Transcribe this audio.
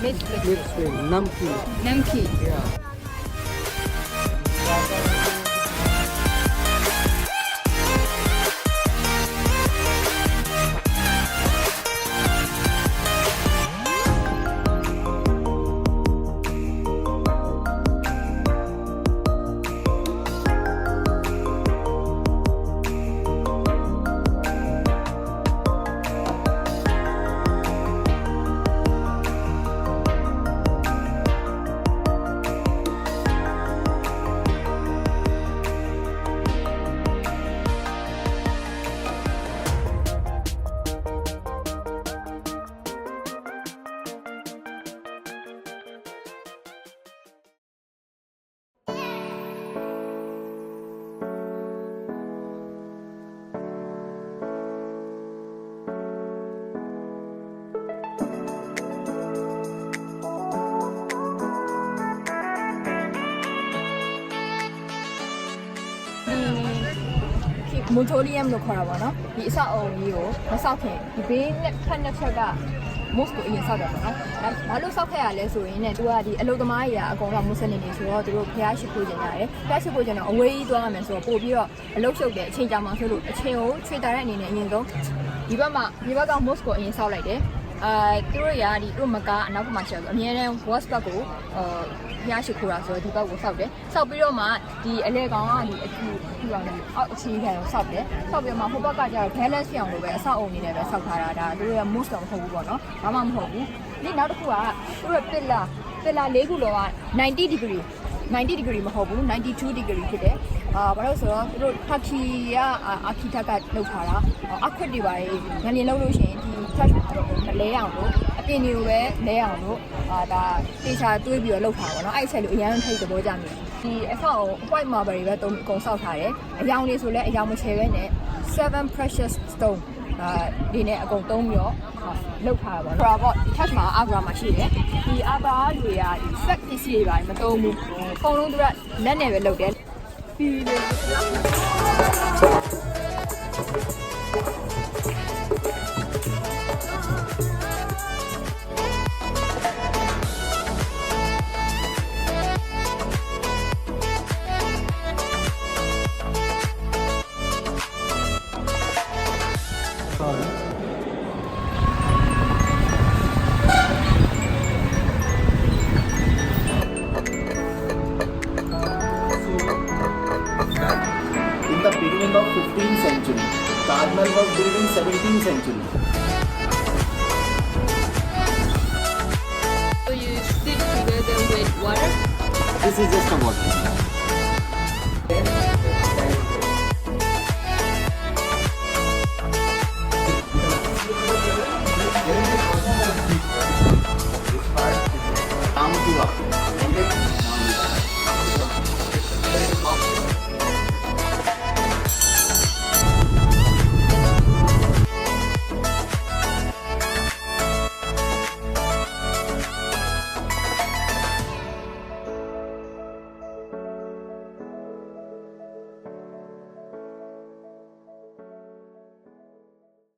Mixed with Mixed with namkeen. namkeen. Yeah. Motorium လို့ခေါ်တာပေါ့နော်ဒီအဆောက်အအုံကြီးကိုမဆောက်ခင်ဒီဘေးနဲ့ဖက်နှစ်ချက်က mosque ကိုအရင်ဆောက်တယ်ပေါ့နော်ဘာလို့ဆောက်ခဲ့ရလဲဆိုရင်ねသူကဒီအလုသမားကြီးကအကုန်လုံးမွတ်စလင်တွေဆိုတော့သူတို့ဖျားရှိခိုးကြရတယ်ဖျားရှိခိုးကြတော့အဝေးကြီးသွားရမယ်ဆိုတော့ပို့ပြီးတော့အလုရှုပ်တယ်အချိန်ကြာမှဆိုလို့အချိန်ကိုချွေတာတဲ့အနေနဲ့အရင်ဆုံးဒီဘက်က mosque ကိုအရင်ဆောက်လိုက်တယ်သူတို့ရာဒီတို့မကအနောက်ကမှရှောက်အမြဲတမ်း watch back ကိုဖျားရှိခိုးတာဆိုတော့ဒီဘက်ကိုဆောက်တယ်ဆောက်ပြီးတော့မှဒီအလဲကောင်ကဒီအထူပြအောင်လည်းအောက်အခြေခံကိုဆောက်တယ်ဆောက်ပြီးမှဟိုဘက်ကကျတော့ balance ဖြစ်အောင်လို့ပဲအဆောက်အုံနေနဲ့ပဲဆောက်ထားတာဒါသူတို့ရဲ့ most တော့မဟုတ်ဘူးပေါ့နော်ဘာမှမဟုတ်ဘူးဒီနောက်တစ်ခုကသူတို့ pillar ၄ခုလောက90 degree မဟုတ်ဘူး92 degree ဖြစ်တယ်ဘာလို့ဆိုတော့သူတို့ Turkey က architect ကလုပ်ထားတာအခွတ်တွေပါလေငလျင်လုပ်လို့ရှိရင်ဒီ Taj Mahal ကိုမလဲအောင်လို့အပြင်တွေကိုပဲလဲအောင်လို့ဒါတေချာတွေးပြီးတော့လုပ်ထားပါတော့အဲ့အချက်လို့အရန်ထိတ်သဘောကျနေဒီအဆောက်အုံ white marble တွေပဲအကုန်ဆောက်ထားတယ်အယောင်တွေဆိုလဲအယောင်မချဲပဲနဲ့7 precious stone ဒီနဲ့အကုန်သုံးပြီးတော့လောက်ထားတာပေါ့နော်။ Taj Mahal အာဂရာမှာရှိတယ်။ဒီအာဂရာတွေကဒီ set ပစ္စည်းတွေပါမသုံးဘူး။အကုန်လုံးသူကလက်နဲ့ပဲလုပ်တယ်။ပြီးလေIn the beginning of 15th century, Taj Mahal was built in 17th century. So you stick together with water? This is just a water. Down to up.